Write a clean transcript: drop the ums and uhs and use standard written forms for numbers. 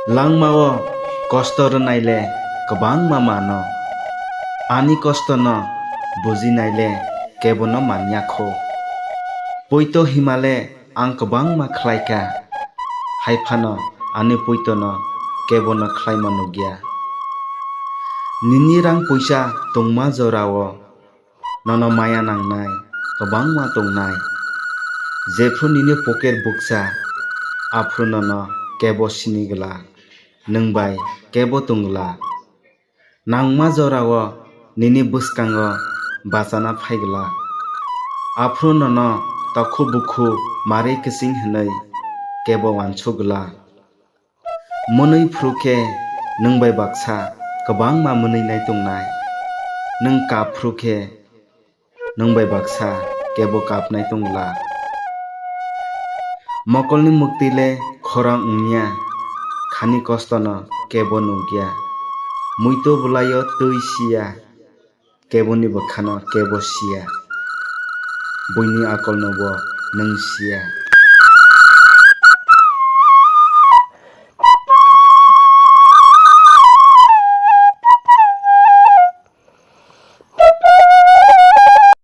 Langmawo kostor naile kabang mamano. Ani kostono buji naile kebono manyakho. Poito himale ang kabang makhlaika. Haifano ani poitono kebono khlaimanugya. Nini rang poisa tongma jorawo. Nono maya nangnai kabang ma tongnai. Jefru nini poker buksa. Afru nono kebo sinigla. Nungbai kebo tungla. Nangma jorawo nini buskango basana phaigla. Afru nono takhu bukhu mare kising hnai kebo wansugla. Munui fruke nungbai baksa kabang ma munui nai tungnai. Nung kap fruke nungbai baksa kebo kap nai tungla. Mokolni muktile khorang ungnya khani kostono kebo nugya. Muito bulayo tui sia keboni bakhano kebo sia. Buini akol nobo nung sia.